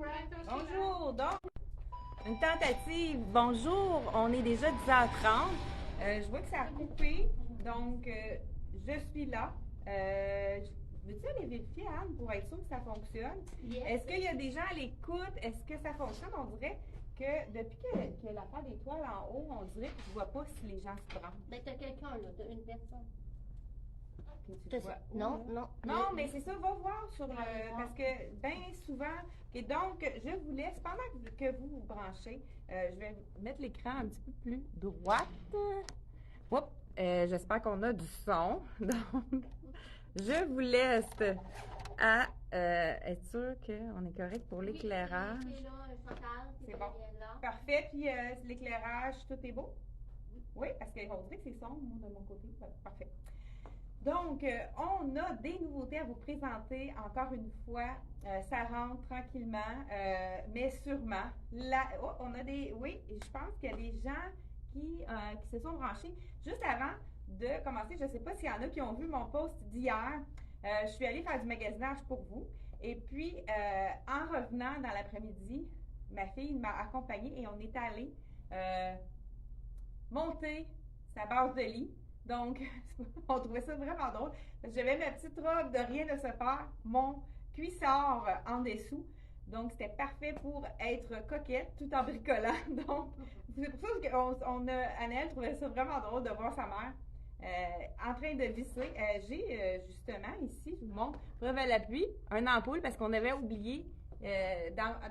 Bonjour, donc, une tentative. Bonjour, on est déjà 10h30. Je vois que ça a coupé, donc je suis là. Veux-tu aller vérifier, Anne, pour être sûr que ça fonctionne? Yes. Est-ce qu'il y a des gens à l'écoute? Est-ce que ça fonctionne? On dirait que depuis que la part d'étoiles en haut, on dirait que je ne vois pas si les gens se prennent. Ben, t'as quelqu'un, là, t'as une personne. Tu vois. Non, non. Non, mais c'est ça, va voir sur le. Parce que bien souvent. Et donc, je vous laisse, pendant que vous vous branchez, je vais mettre l'écran un petit peu plus droite. Oups, j'espère qu'on a du son. Donc, je vous laisse à être sûr qu'on est correct pour l'éclairage. C'est bon. Parfait. Puis l'éclairage, tout est beau? Oui, parce qu'on dirait que c'est sombre, moi, de mon côté. Parfait. Donc, on a des nouveautés à vous présenter. Encore une fois, ça rentre tranquillement, mais sûrement. Là, on a des. Oui, je pense qu'il y a des gens qui se sont branchés. Juste avant de commencer, je ne sais pas s'il y en a qui ont vu mon post d'hier. Je suis allée faire du magasinage pour vous. Et puis, en revenant dans l'après-midi, ma fille m'a accompagnée et on est allé monter sa base de lit. Donc, on trouvait ça vraiment drôle. J'avais ma petite robe de rien de se faire, mon cuissard en dessous. Donc, c'était parfait pour être coquette tout en bricolant. Donc, c'est pour ça qu'on a, Annelle trouvait ça vraiment drôle de voir sa mère en train de visser. J'ai justement ici, je vous montre, preuve à l'appui, un ampoule parce qu'on avait oublié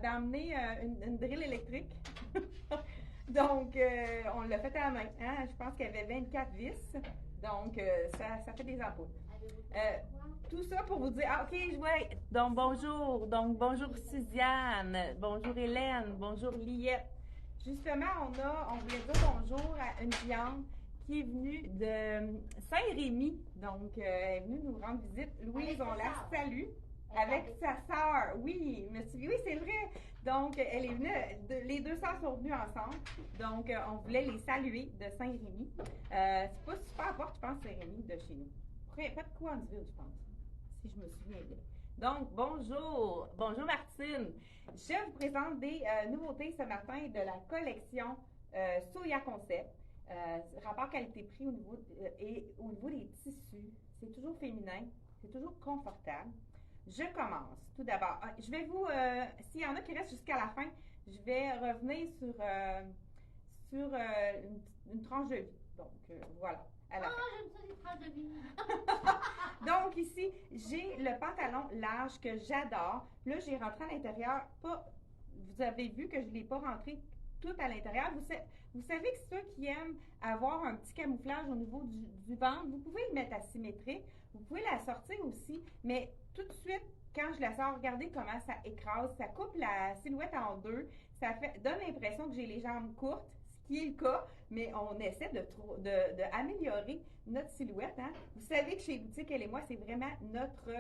d'emmener une drill électrique. Donc, on l'a fait à la main. Hein? Je pense qu'il y avait 24 vis. Donc, ça fait des ampoules. Tout ça pour vous dire, OK, je vois. Donc, bonjour. Donc, bonjour Suzanne. Bonjour Hélène. Bonjour Liette. Justement, on voulait dire bonjour à une cliente qui est venue de Saint-Rémy. Donc, elle est venue nous rendre visite. Louise, on la salue. Avec sa sœur, oui, oui, c'est vrai. Donc, elle est venue, les deux sœurs sont venues ensemble. Donc, on voulait les saluer de Saint-Rémy. C'est pas super fort, je pense, Saint-Rémy de chez nous. Près de Cowansville, je pense, si je me souviens bien. Donc, bonjour. Bonjour, Martine. Je vous présente des nouveautés ce matin de la collection Soya Concept. Rapport qualité-prix au niveau des tissus. C'est toujours féminin, c'est toujours confortable. Je commence. Tout d'abord, je vais vous, s'il y en a qui restent jusqu'à la fin, je vais revenir sur une tranche de vie. Donc, voilà. J'aime ça, les tranches de vie. Donc, ici, j'ai le pantalon large que j'adore. Là, j'ai rentré à l'intérieur. Vous avez vu que je ne l'ai pas rentré tout à l'intérieur. Vous savez que ceux qui aiment avoir un petit camouflage au niveau du ventre, vous pouvez le mettre asymétrique. Vous pouvez la sortir aussi, mais tout de suite, quand je la sors, regardez comment ça écrase, ça coupe la silhouette en deux, donne l'impression que j'ai les jambes courtes, ce qui est le cas, mais on essaie de améliorer notre silhouette. Hein? Vous savez que chez Boutique, elle et moi, c'est vraiment notre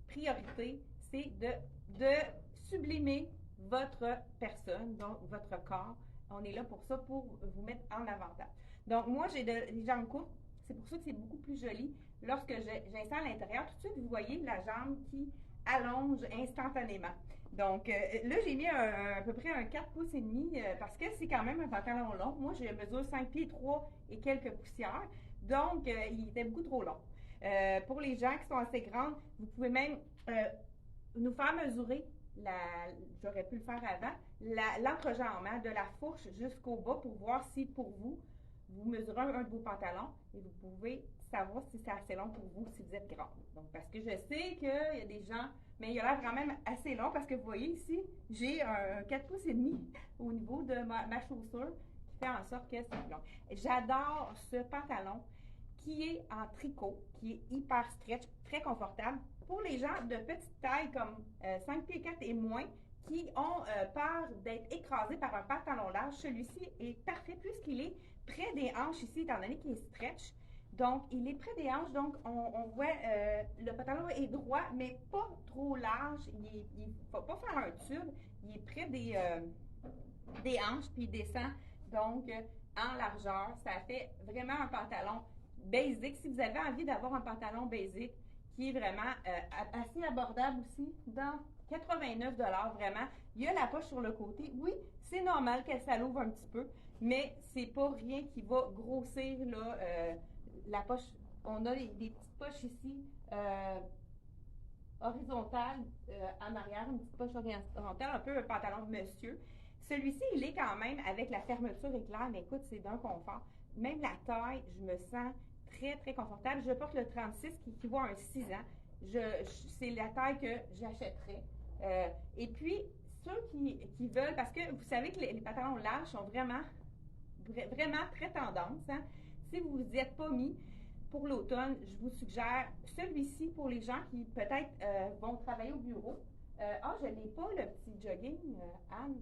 priorité, c'est de sublimer votre personne, donc votre corps. On est là pour ça, pour vous mettre en avantage. Donc, moi, j'ai des jambes courtes. C'est pour ça que c'est beaucoup plus joli. Lorsque j'insère à l'intérieur, tout de suite, vous voyez la jambe qui allonge instantanément. Donc, là, j'ai mis à peu près un 4 pouces et demi parce que c'est quand même un pantalon long. Moi, je mesure 5 pieds 3 et quelques poussières. Donc, il était beaucoup trop long. Pour les gens qui sont assez grandes, vous pouvez même nous faire mesurer, j'aurais pu le faire avant, l'entrejambe de la fourche jusqu'au bas pour voir si pour vous mesurez un de vos pantalons et vous pouvez savoir si c'est assez long pour vous, si vous êtes grande. Donc, parce que je sais qu'il y a des gens, mais il a l'air quand même assez long parce que vous voyez ici, j'ai un 4 pouces et demi au niveau de ma chaussure qui fait en sorte que c'est long. J'adore ce pantalon qui est en tricot, qui est hyper stretch, très confortable. Pour les gens de petite taille comme 5 pieds 4 et moins, qui ont peur d'être écrasés par un pantalon large, celui-ci est parfait puisqu'il est près des hanches ici, étant donné qu'il est stretch. Donc, il est près des hanches, donc on voit le pantalon est droit, mais pas trop large. Il ne faut pas faire un tube. Il est près des hanches, puis il descend donc en largeur. Ça fait vraiment un pantalon basic. Si vous avez envie d'avoir un pantalon basic qui est vraiment assez abordable aussi dans 89 vraiment. Il y a la poche sur le côté. Oui, c'est normal qu'elle s'alouvre un petit peu, mais c'est pas rien qui va grossir là, la poche. On a des petites poches ici horizontales en arrière, une petite poche horizontale, un peu un pantalon de monsieur. Celui-ci, il est quand même avec la fermeture éclair, mais écoute, c'est d'un confort. Même la taille, je me sens très, très confortable. Je porte le 36 qui équivaut à un 6 ans. C'est la taille que j'achèterais. Et puis, ceux qui veulent, parce que vous savez que les pantalons larges sont vraiment très tendance. Hein? Si vous vous y êtes pas mis pour l'automne, je vous suggère celui-ci pour les gens qui peut-être vont travailler au bureau. Je n'ai pas le petit jogging, Anne.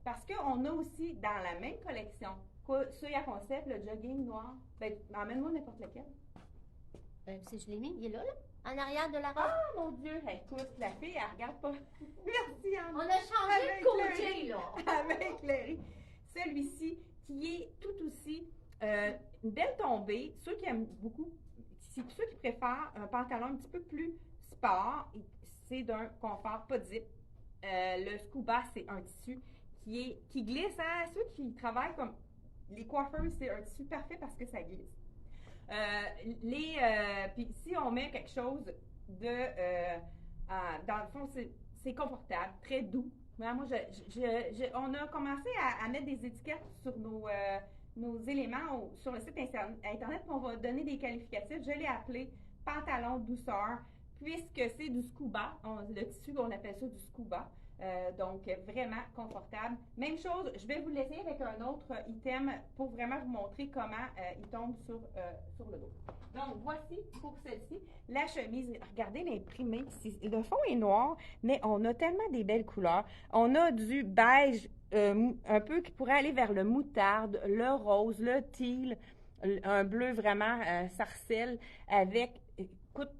Parce qu'on a aussi dans la même collection, Soya Concept, le jogging noir. Ben, emmène-moi n'importe lequel. Si je l'ai mis, il est là, en arrière de la robe. Ah, mon Dieu! Écoute, la fille, elle regarde pas. Merci, Anne. On a changé de côté, là. Elle m'a éclairé. Celui-ci, qui est tout aussi une belle tombée. Ceux qui aiment beaucoup, ceux qui préfèrent un pantalon un petit peu plus sport, c'est d'un confort pas zip. Le scuba, c'est un tissu qui glisse. Hein? Ceux qui travaillent comme les coiffeurs, c'est un tissu parfait parce que ça glisse. Puis si on met quelque chose de dans le fond, c'est confortable, très doux. Moi, on a commencé à mettre des étiquettes sur nos éléments sur le site internet, puis on va donner des qualificatifs. Je l'ai appelé pantalon douceur, puisque c'est du scuba. Le tissu, on appelle ça du scuba. Donc, vraiment confortable. Même chose, je vais vous laisser avec un autre item pour vraiment vous montrer comment il tombe sur le dos. Donc, voici pour celle-ci, la chemise. Regardez l'imprimé. Le fond est noir, mais on a tellement des belles couleurs. On a du beige un peu qui pourrait aller vers le moutarde, le rose, le teal, un bleu vraiment sarcelle avec, écoute,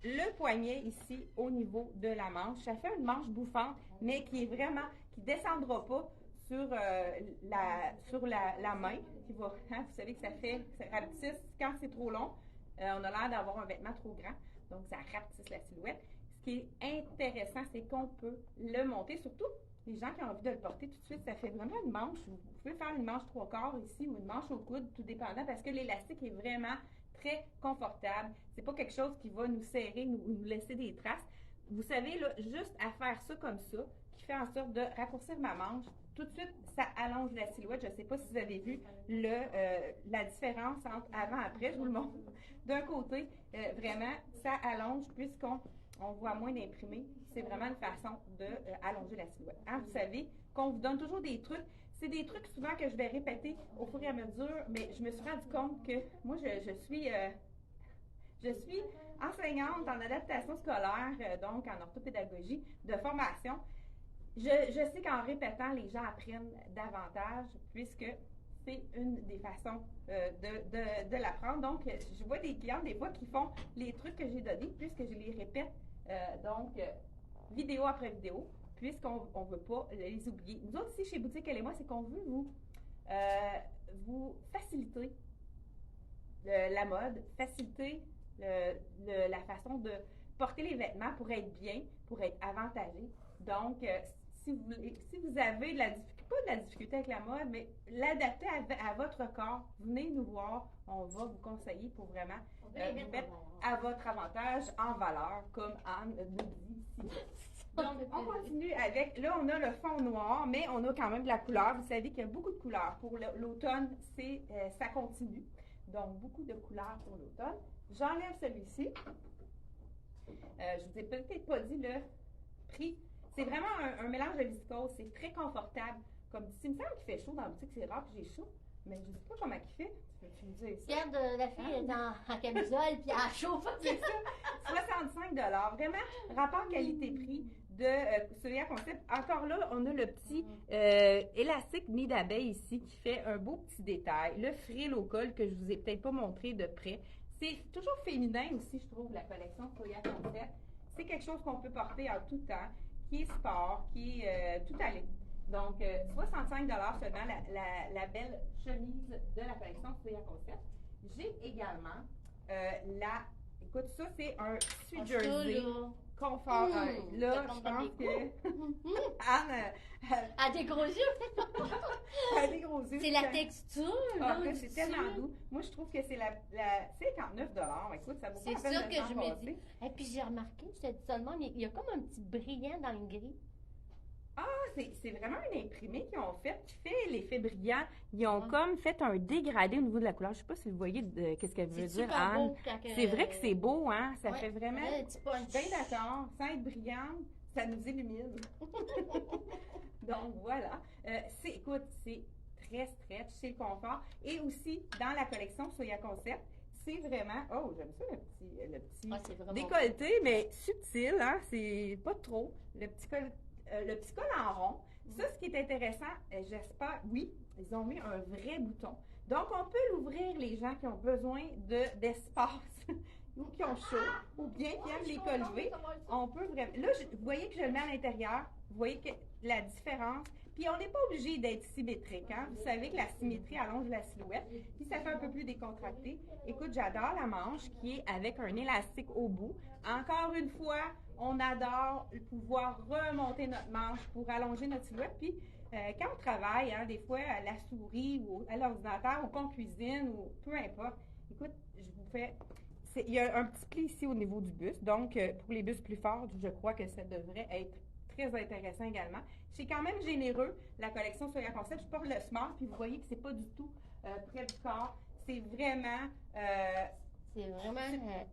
le poignet ici au niveau de la manche. Ça fait une manche bouffante, mais qui est vraiment, qui descendra pas sur la main. Qui va, hein, vous savez que ça rapetisse quand c'est trop long. On a l'air d'avoir un vêtement trop grand, donc ça rapetisse la silhouette. Ce qui est intéressant, c'est qu'on peut le monter, surtout les gens qui ont envie de le porter tout de suite. Ça fait vraiment une manche. Vous pouvez faire une manche 3/4 ici ou une manche au coude, tout dépendant, parce que l'élastique est vraiment très confortable. C'est pas quelque chose qui va nous serrer, nous laisser des traces. Vous savez, là, juste à faire ça comme ça, qui fait en sorte de raccourcir ma manche, tout de suite, ça allonge la silhouette. Je ne sais pas si vous avez vu la différence entre avant et après. Je vous le montre. D'un côté, vraiment, ça allonge puisqu'on voit moins d'imprimés. C'est vraiment une façon d'allonger la silhouette. Hein, vous savez qu'on vous donne toujours des trucs. C'est des trucs souvent que je vais répéter au fur et à mesure, mais je me suis rendu compte que moi, je suis enseignante en adaptation scolaire, donc en orthopédagogie de formation. Je sais qu'en répétant, les gens apprennent davantage puisque c'est une des façons de l'apprendre. Donc, je vois des clients des fois qui font les trucs que j'ai donnés puisque je les répète, vidéo après vidéo, puisqu'on ne veut pas les oublier. Nous autres, ici, chez Boutique Elle et moi, c'est qu'on veut vous faciliter la mode, faciliter la façon de porter les vêtements pour être bien, pour être avantagé. Donc, si vous avez pas de la difficulté avec la mode, mais l'adapter à votre corps, venez nous voir. On va vous conseiller pour vraiment vous mettre à votre avantage en valeur, comme Anne nous dit ici. Donc, on continue avec, là, on a le fond noir, mais on a quand même de la couleur. Vous savez qu'il y a beaucoup de couleurs. Pour l'automne, ça continue. Donc, beaucoup de couleurs pour l'automne. J'enlève celui-ci. Je vous ai peut-être pas dit le prix. C'est vraiment un mélange de viscose. C'est très confortable. Comme il me semble qu'il fait chaud dans la boutique. C'est rare que j'ai chaud. Mais je ne sais pas comment il fait. Tu me dis ça. Regarde, la fille est en camisole puis elle chauffe. C'est ça. 65 Vraiment, rapport qualité-prix de Soya Concept. Encore là, on a le petit élastique nid d'abeille ici qui fait un beau petit détail. Le frill au col que je vous ai peut-être pas montré de près. C'est toujours féminin aussi, je trouve, la collection Soya Concept. C'est quelque chose qu'on peut porter en tout temps, qui est sport, qui est tout allé. Donc, 65 seulement la belle chemise de la collection Soya Concept. J'ai également écoute, ça, c'est un tissu jersey confort. Là, ça je tombe dans pense mes que Anne Ah, des gros yeux! a des gros yeux. C'est la texture, Ah, là, c'est du tellement dessus. doux. Moi, je trouve que c'est la 59 Écoute, ça vaut pas C'est la peine ça de que s'en je me passer. dis. Et puis j'ai remarqué, je te dis seulement, mais il y a comme un petit brillant dans le gris. Ah, c'est vraiment un imprimé qu'ils ont fait qui fait l'effet brillant. Ils ont Ouais. comme fait un dégradé au niveau de la couleur. Je sais pas si vous voyez qu'est-ce qu'elle veut C'est dire, super Anne. beau quand C'est vrai que c'est beau, hein? Ça Ouais, fait vraiment. un petit Je punch. suis bien d'accord. Sans être brillante, ça nous illumine. Donc voilà. Écoute, c'est très stretch, c'est le confort. Et aussi, dans la collection Soya Concept, c'est vraiment. Oh, j'aime ça le petit Ah, c'est vraiment décolleté, mais subtil, hein? C'est pas trop. Le petit col en rond. Ça, ce qui est intéressant, j'espère, oui, ils ont mis un vrai bouton. Donc, on peut l'ouvrir, les gens qui ont besoin d'espace ou qui ont chaud ou bien qui aiment les cols levés. On peut vraiment. Là, vous voyez que je le mets à l'intérieur. Vous voyez que la différence. Puis on n'est pas obligé d'être symétrique. Hein? Vous savez que la symétrie allonge la silhouette. Puis ça fait un peu plus décontracté. Écoute, j'adore la manche qui est avec un élastique au bout. Encore une fois, on adore pouvoir remonter notre manche pour allonger notre silhouette. Puis quand on travaille, hein, des fois à la souris ou à l'ordinateur ou qu'on cuisine ou peu importe, écoute, je vous fais. Il y a un petit pli ici au niveau du buste. Donc, pour les bustes plus forts, je crois que ça devrait être très intéressant également. C'est quand même généreux, la collection Soya Concept. Je porte le smart, puis vous voyez que c'est pas du tout près du corps. C'est vraiment C'est vraiment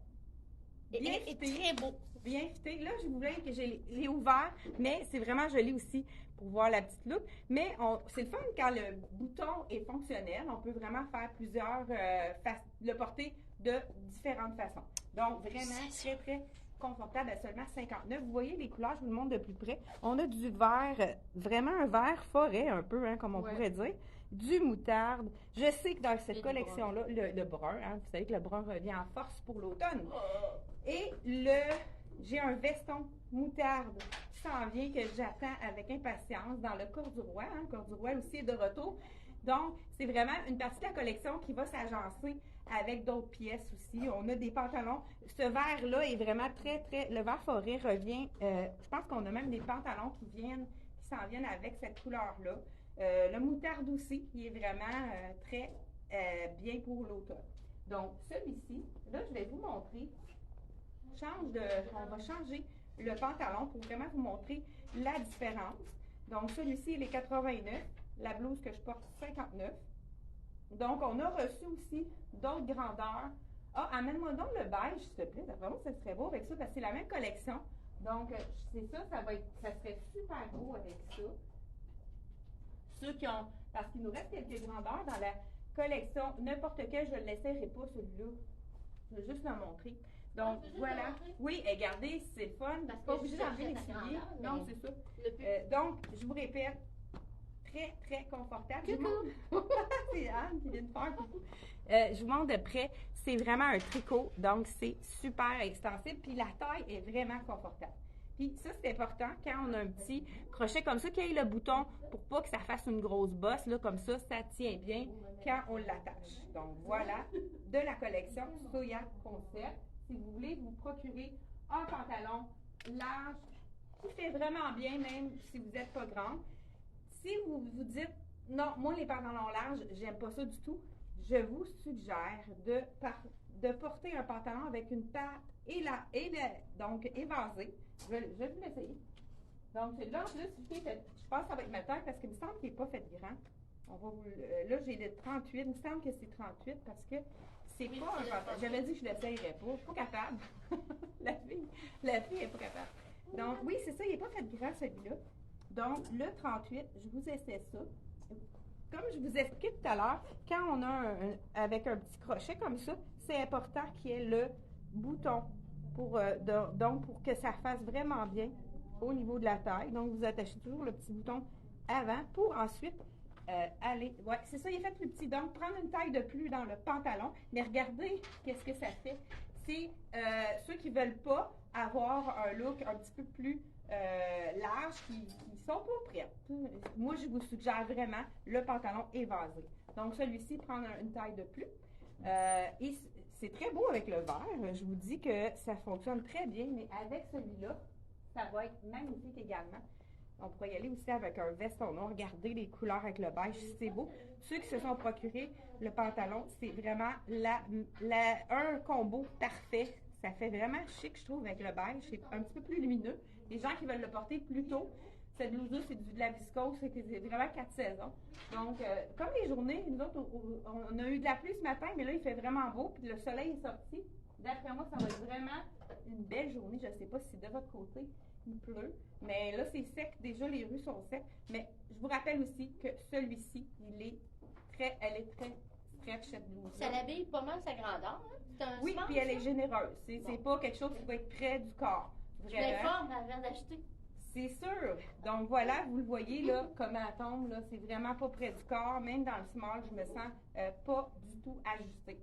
bien et fité. très beau. Bien fité. Là, je vous voulais que j'ai les ouverts, mais c'est vraiment joli aussi pour voir la petite look. Mais c'est le fun quand le bouton est fonctionnel. On peut vraiment faire plusieurs, le porter de différentes façons. Donc, vraiment très, très confortable à seulement 59. Vous voyez les couleurs, je vous le montre de plus près. On a du vert, vraiment un vert forêt un peu, hein, comme on pourrait dire. Du moutarde. Je sais que dans cette collection-là, le brun, hein, vous savez que le brun revient en force pour l'automne. Et j'ai un veston moutarde qui s'en vient que j'attends avec impatience dans le corduroy. Hein. Le corduroy aussi est de retour. Donc, c'est vraiment une partie de la collection qui va s'agencer avec d'autres pièces aussi. On a des pantalons. Ce vert-là est vraiment très, très. Le vert forêt revient. Je pense qu'on a même des pantalons qui s'en viennent avec cette couleur-là. Le moutarde aussi, qui est vraiment très bien pour l'automne. Donc, celui-ci, là, je vais vous montrer. On va changer le pantalon pour vraiment vous montrer la différence. Donc, celui-ci, il est 89. La blouse que je porte, 59. Donc, on a reçu aussi d'autres grandeurs. Ah, amène-moi donc le beige, s'il te plaît. D'après moi, ça serait beau avec ça, parce que c'est la même collection. Donc, c'est ça, ça serait super beau avec ça. Ceux qui ont, parce qu'il nous reste quelques grandeurs dans la collection. N'importe quel, je ne l'essayerai pas, celui-là. Je vais juste le montrer. Donc, voilà. Oui, et regardez, c'est le fun. Parce Pas que obligé je d'enlever les cherchais ta souliers. grandeur, Non, mais c'est ça. Donc, je vous répète, très, très confortable. C'est Anne qui vient de faire coucou. Je vous montre de près. C'est vraiment un tricot, donc c'est super extensible. Puis la taille est vraiment confortable. Puis ça, c'est important quand on a un petit crochet comme ça, qu'il y ait le bouton pour pas que ça fasse une grosse bosse. Là, comme ça tient bien quand on l'attache. Donc voilà, de la collection Soya Concept. Si vous voulez vous procurer un pantalon large qui fait vraiment bien, même si vous n'êtes pas grande. Si vous vous dites, non, moi les pantalons larges, j'aime pas ça du tout, je vous suggère de porter un pantalon avec une patte donc évasée. Je vais vous l'essayer. Donc, là, en plus, je pense que ça va être ma taille parce qu'il me semble qu'il n'est pas fait grand. Là, j'ai le 38. Il me semble que c'est 38 parce que c'est pas un pantalon. J'avais dit que je ne l'essayerais pas. Je ne suis pas capable. la fille n'est pas capable. Donc, oui, c'est ça. Il n'est pas fait grand, celui-là. Donc, le 38, je vous essaie ça. Comme je vous expliquais tout à l'heure, quand on a avec un petit crochet comme ça, c'est important qu'il y ait le bouton donc pour que ça fasse vraiment bien au niveau de la taille. Donc, vous attachez toujours le petit bouton avant pour ensuite aller. Ouais, c'est ça, il est fait plus petit. Donc, prendre une taille de plus dans le pantalon. Mais regardez qu'est-ce que ça fait. C'est ceux qui ne veulent pas avoir un look un petit peu plus large, qui sont pas prêts. Moi, je vous suggère vraiment le pantalon évasé. Donc, celui-ci, prendre une taille de plus. Et c'est très beau avec le vert. Je vous dis que ça fonctionne très bien, mais avec celui-là, ça va être magnifique également. On pourrait y aller aussi avec un veston noir. Regardez les couleurs avec le beige, c'est beau. Ceux qui se sont procurés le pantalon, c'est vraiment un combo parfait. Ça fait vraiment chic, je trouve, avec le beige. C'est un petit peu plus lumineux. Les gens qui veulent le porter plus tôt, cette blouse-là, c'est de la viscose, c'est vraiment 4 saisons. Donc, comme les journées, nous autres, on a eu de la pluie ce matin, mais là, il fait vraiment beau, puis le soleil est sorti. D'après moi, ça va être vraiment une belle journée. Je ne sais pas si de votre côté, il pleut, mais là, c'est sec. Déjà, les rues sont secs. Mais je vous rappelle aussi que celui-ci, elle est très stretch, cette blouse. Ça l'habille pas mal sa grandeur, hein? C'est un Oui, smart, puis elle est ça? généreuse. C'est Bon. pas quelque chose qui va être près du corps. Je m'informe avant d'acheter. C'est sûr. Donc voilà, vous le voyez là, comme elle tombe, là, c'est vraiment pas près du corps. Même dans le small, je me sens pas du tout ajustée.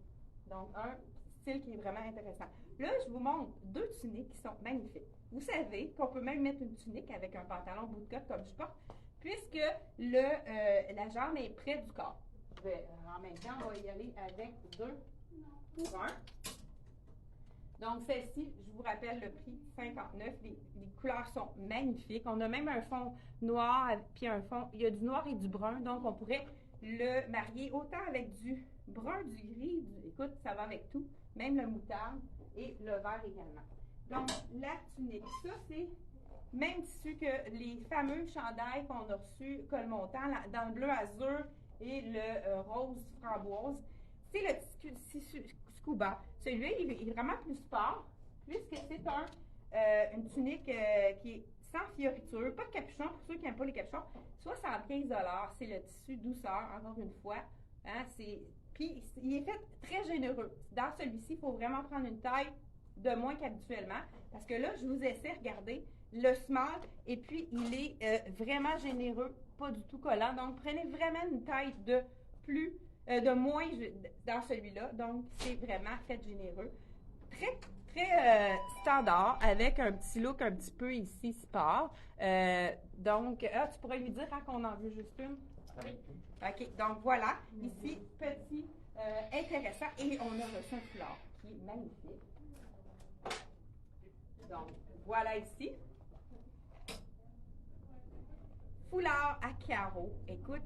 Donc un style qui est vraiment intéressant. Là, je vous montre deux tuniques qui sont magnifiques. Vous savez qu'on peut même mettre une tunique avec un pantalon bout de côte comme je porte, puisque la jambe est près du corps. En même temps, on va y aller avec 2 pour 1. Donc, celle-ci, je vous rappelle le prix, 59. Les couleurs sont magnifiques. On a même un fond noir, puis un fond, il y a du noir et du brun. Donc, on pourrait le marier autant avec du brun, du gris. Écoute, ça va avec tout. Même le moutarde et le vert également. Donc, la tunique, ça, c'est même tissu que les fameux chandails qu'on a reçus, col montant, dans le bleu azur et le rose framboise. C'est le tissu scuba. Celui-là, il est vraiment plus sport, puisque c'est une tunique qui est sans fioriture, pas de capuchon, pour ceux qui n'aiment pas les capuchons, 75 $. C'est le tissu douceur, encore une fois. Hein, puis, il est fait très généreux. Dans celui-ci, il faut vraiment prendre une taille de moins qu'habituellement, parce que là, je vous essaie, regardez, le small, et puis il est vraiment généreux, pas du tout collant. Donc, prenez vraiment une taille de moins dans celui-là. Donc, c'est vraiment fait généreux. Très, très standard, avec un petit look un petit peu ici sport. Donc, tu pourrais lui dire qu'on en veut juste une? Oui. OK, donc voilà. Ici, petit, intéressant. Et on a reçu un foulard qui est magnifique. Donc, voilà ici. Foulard à carreaux. Écoute,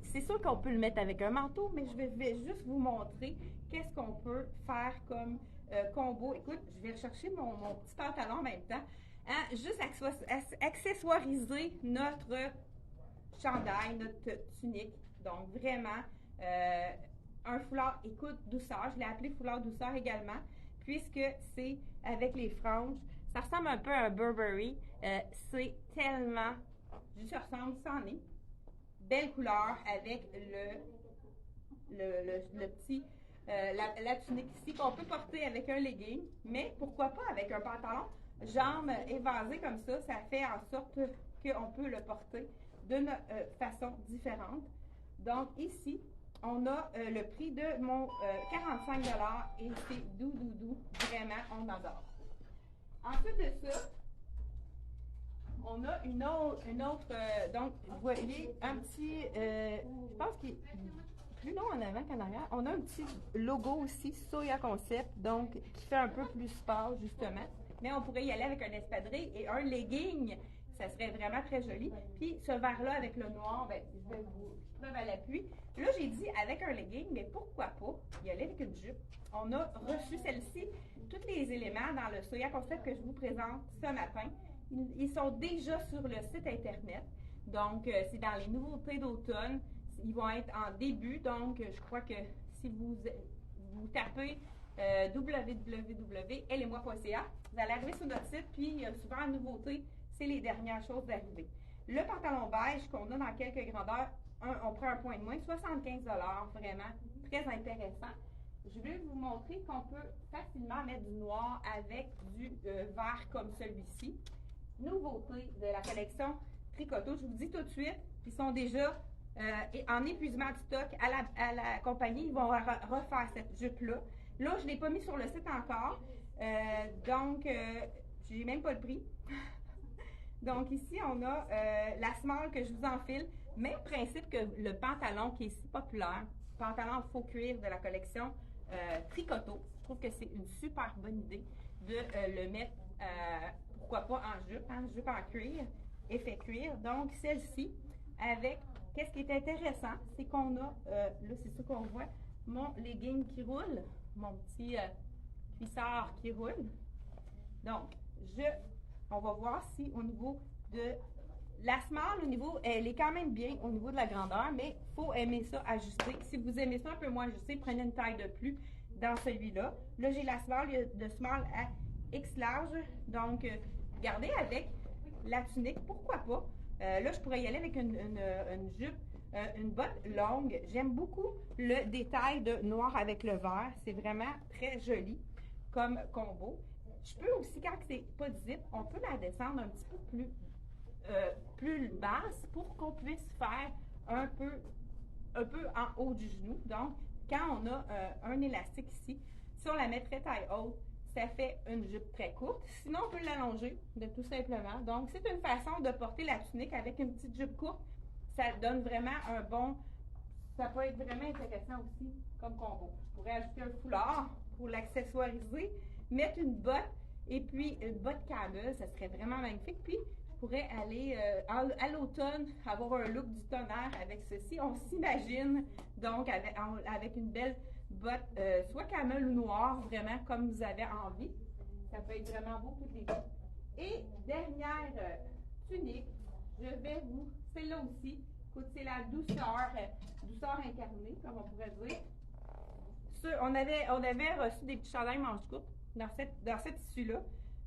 c'est sûr qu'on peut le mettre avec un manteau, mais je vais juste vous montrer qu'est-ce qu'on peut faire comme combo. Écoute, je vais rechercher mon petit pantalon en même temps. Hein? Juste accessoiriser notre chandail, notre tunique. Donc, vraiment, un foulard, écoute, douceur. Je l'ai appelé foulard douceur également, puisque c'est avec les franges. Ça ressemble un peu à un Burberry. C'est tellement... ça ressemble, ça en est. Belle couleur avec le petit, la tunique ici qu'on peut porter avec un legging, mais pourquoi pas avec un pantalon, jambes évasées comme ça fait en sorte qu'on peut le porter d'une façon différente. Donc ici, on a le prix de mon 45 $ et c'est doux, vraiment, on adore. Ensuite de ça, on a une autre donc, vous voyez, un petit, je pense qu'il est plus long en avant qu'en arrière. On a un petit logo aussi, Soya Concept, donc, qui fait un peu plus sport, justement. Mais on pourrait y aller avec un espadrille et un legging. Ça serait vraiment très joli. Puis, ce vert-là avec le noir, ben, je vais vous preuve à l'appui. Là, j'ai dit avec un legging, mais pourquoi pas y aller avec une jupe. On a reçu celle-ci, tous les éléments dans le Soya Concept que je vous présente ce matin. Ils sont déjà sur le site Internet. Donc, c'est dans les nouveautés d'automne. Ils vont être en début. Donc, je crois que si vous tapez www.ellemoi.ca, vous allez arriver sur notre site. Puis, souvent, en nouveauté, c'est les dernières choses d'arriver. Le pantalon beige qu'on a dans quelques grandeurs, on prend un point de moins, 75 $, vraiment très intéressant. Je vais vous montrer qu'on peut facilement mettre du noir avec du vert comme celui-ci. Nouveauté de la collection Tricoto, je vous dis tout de suite, ils sont déjà en épuisement de stock à la compagnie, ils vont refaire cette jupe-là. Là, je ne l'ai pas mis sur le site encore, donc je n'ai même pas le prix. Donc ici, on a la small que je vous enfile, même principe que le pantalon qui est si populaire, pantalon faux cuir de la collection tricoto. Je trouve que c'est une super bonne idée de le mettre, pourquoi pas en jupe en cuir, effet cuir. Donc, celle-ci, avec, qu'est-ce qui est intéressant, c'est qu'on a, là, c'est ça qu'on voit, mon legging qui roule, mon petit cuissard qui roule. Donc, on va voir si au niveau de la small, au niveau, elle est quand même bien au niveau de la grandeur, mais il faut aimer ça ajuster. Si vous aimez ça un peu moins ajusté, prenez une taille de plus dans celui-là. Là, j'ai la small, il y a de small à X large. Donc, regardez avec la tunique, pourquoi pas. Là, je pourrais y aller avec une jupe, une botte longue. J'aime beaucoup le détail de noir avec le vert. C'est vraiment très joli comme combo. Je peux aussi, quand c'est pas de zip, on peut la descendre un petit peu plus basse pour qu'on puisse faire un peu en haut du genou. Donc, quand on a un élastique ici, si on la met très taille haute, ça fait une jupe très courte. Sinon, on peut l'allonger, tout simplement. Donc, c'est une façon de porter la tunique avec une petite jupe courte. Ça donne vraiment un bon... Ça peut être vraiment intéressant aussi comme combo. Je pourrais ajouter un foulard pour l'accessoiriser, mettre une botte et puis une botte camel, ça serait vraiment magnifique. Puis, je pourrais aller à l'automne avoir un look du tonnerre avec ceci. On s'imagine donc avec une belle botte, soit camel ou noire, vraiment comme vous avez envie. Ça peut être vraiment beau toutes les deux. Et dernière tunique, je vais vous, celle-là aussi, écoute, c'est la douceur incarnée, comme on pourrait dire. On avait reçu des petits chandails manches courtes dans cette issue-là,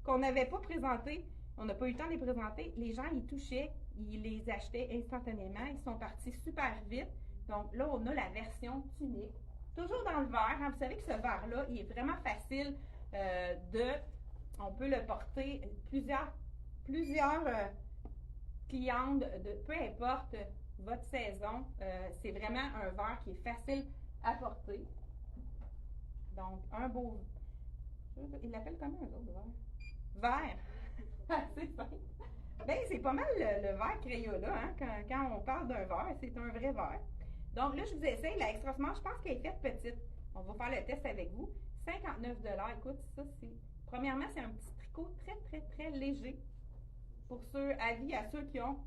qu'on n'avait pas présenté. On n'a pas eu le temps de les présenter. Les gens, ils touchaient, ils les achetaient instantanément. Ils sont partis super vite. Donc là, on a la version tunique. Toujours dans le vert. Hein. Vous savez que ce vert-là, il est vraiment facile on peut le porter plusieurs clientes, peu importe votre saison. C'est vraiment un vert qui est facile à porter. Donc, un beau... Il l'appelle comment un autre vert? Vert! C'est simple. Bien, c'est pas mal le vert Crayola, hein? Quand on parle d'un vert, c'est un vrai vert. Donc là, je vous essaye la extra small. Je pense qu'elle est faite petite. On va faire le test avec vous. 59 $. Écoute, ça, c'est... Premièrement, c'est un petit tricot très, très, très léger. Pour avis à ceux qui ont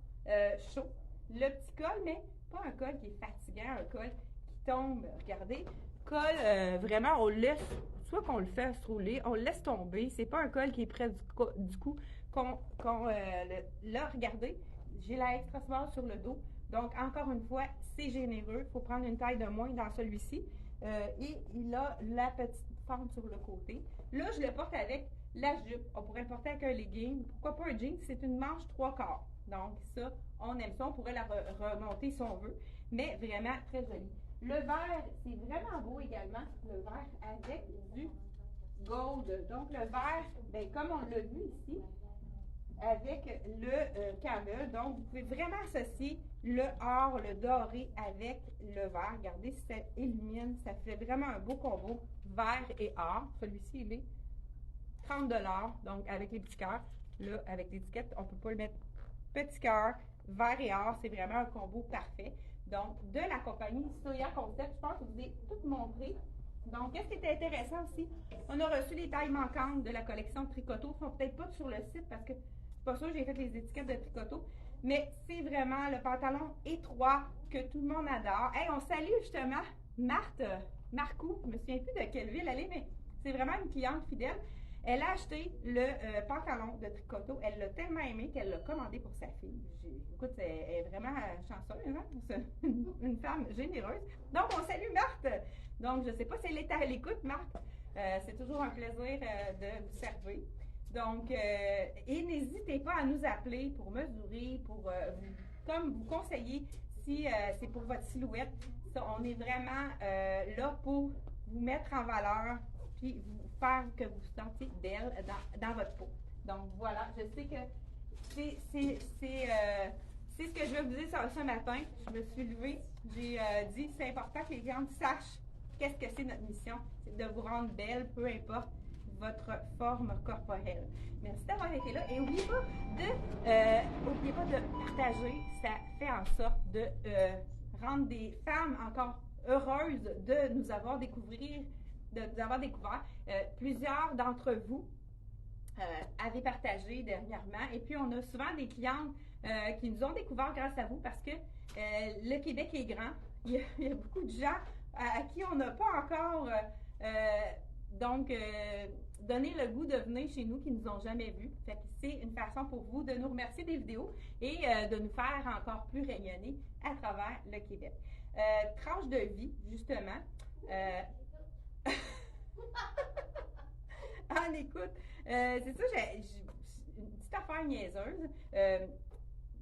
chaud. Le petit col, mais pas un col qui est fatigant, un col qui tombe. Regardez. Col, vraiment, on laisse, soit qu'on le fait se rouler, on le laisse tomber. C'est pas un col qui est près du cou. Là, regardez, j'ai la extra small sur le dos. Donc, encore une fois, c'est généreux. Il faut prendre une taille de moins dans celui-ci. Et il a la petite fente sur le côté. Là, je le porte avec la jupe. On pourrait le porter avec un legging. Pourquoi pas un jean? C'est une manche 3/4. Donc, ça, on aime ça. On pourrait la remonter si on veut. Mais vraiment très joli. Le vert, c'est vraiment beau également. Le vert avec du gold. Donc, le vert, ben, comme on l'a vu ici, avec le camel. Donc, vous pouvez vraiment associer le or, le doré avec le vert. Regardez si ça illumine. Ça fait vraiment un beau combo vert et or. Celui-ci, il est 30 $. Donc, avec les petits cœurs. Là, avec l'étiquette, on ne peut pas le mettre petit cœur, vert et or. C'est vraiment un combo parfait. Donc, de la compagnie Soya Concept, je pense que je vous ai tout montré. Donc, qu'est-ce qui était intéressant aussi? On a reçu les tailles manquantes de la collection de Tricoto. Ils ne sont peut-être pas sur le site parce que je suis pas sûre que j'ai fait les étiquettes de Tricoto. Mais c'est vraiment le pantalon étroit que tout le monde adore. Hey, on salue justement Marcou. Je me souviens plus de quelle ville elle est, mais c'est vraiment une cliente fidèle. Elle a acheté le pantalon de Tricoto. Elle l'a tellement aimé qu'elle l'a commandé pour sa fille. Écoute, elle est vraiment chanceuse, hein? C'est une femme généreuse. Donc, on salue Marthe. Donc, je ne sais pas si elle est à l'écoute, Marthe. C'est toujours un plaisir de vous servir. Donc, et n'hésitez pas à nous appeler pour mesurer, comme vous conseiller si c'est pour votre silhouette. Ça, on est vraiment là pour vous mettre en valeur puis vous faire que vous vous sentiez belle dans votre peau. Donc, voilà, je sais que c'est ce que je vais vous dire ce matin. Je me suis levée, j'ai dit c'est important que les clientes sachent qu'est-ce que c'est notre mission, c'est de vous rendre belle, peu importe votre forme corporelle. Merci d'avoir été là et n'oubliez pas de partager. Ça fait en sorte de rendre des femmes encore heureuses de nous avoir découvert de nous avoir découvert. Plusieurs d'entre vous avaient partagé dernièrement. Et puis, on a souvent des clientes qui nous ont découvert grâce à vous parce que le Québec est grand. Il y a beaucoup de gens à qui on n'a pas encore donné le goût de venir chez nous qui ne nous ont jamais vus. Fait que c'est une façon pour vous de nous remercier des vidéos et de nous faire encore plus rayonner à travers le Québec. Tranche de vie, justement. En écoute, c'est ça, j'ai une petite affaire niaiseuse.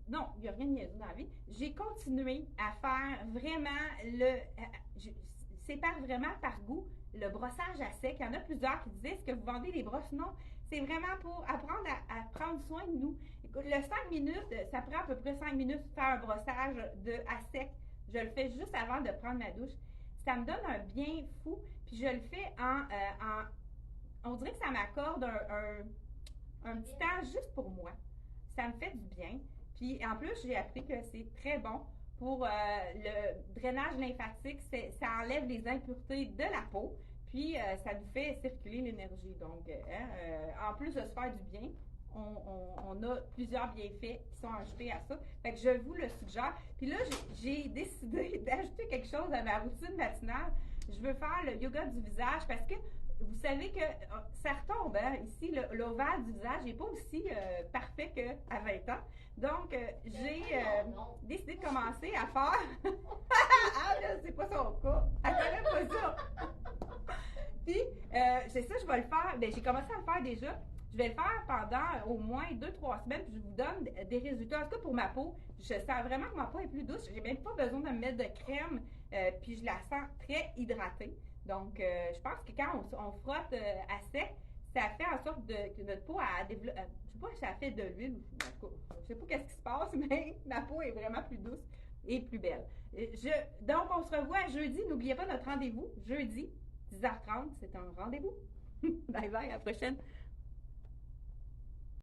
Non, il n'y a rien de niaiseux dans la vie. J'ai continué à faire vraiment je sépare vraiment par goût le brossage à sec. Il y en a plusieurs qui disaient, est-ce que vous vendez des brosses? Non, c'est vraiment pour apprendre à prendre soin de nous. Écoute, le 5 minutes, ça prend à peu près 5 minutes de faire un brossage à sec. Je le fais juste avant de prendre ma douche. Ça me donne un bien fou. Puis je le fais on dirait que ça m'accorde un petit temps juste pour moi. Ça me fait du bien. Puis en plus, j'ai appris que c'est très bon pour le drainage lymphatique. Ça enlève les impuretés de la peau. Puis ça nous fait circuler l'énergie. Donc, en plus de se faire du bien, on a plusieurs bienfaits qui sont ajoutés à ça. Fait que je vous le suggère. Puis là, j'ai décidé d'ajouter quelque chose à ma routine matinale. Je veux faire le yoga du visage parce que vous savez que ça retombe, hein? Ici, l'ovale du visage n'est pas aussi parfait qu'à 20 ans. Donc, j'ai décidé de commencer à faire... Ah, là, c'est pas son cas. Elle connaît pas ça. Puis, c'est ça, je vais le faire. Bien, j'ai commencé à le faire déjà. Je vais le faire pendant au moins 2-3 semaines, puis je vous donne des résultats. En tout cas, pour ma peau, je sens vraiment que ma peau est plus douce. J'ai même pas besoin de me mettre de crème, puis je la sens très hydratée. Donc, je pense que quand on frotte à sec, ça fait en sorte que notre peau a développé. Je sais pas si ça fait de l'huile. En tout cas, je sais pas qu'est-ce qui se passe, mais ma peau est vraiment plus douce et plus belle. Donc, on se revoit jeudi. N'oubliez pas notre rendez-vous. Jeudi, 10h30, c'est un rendez-vous. Bye bye, à la prochaine.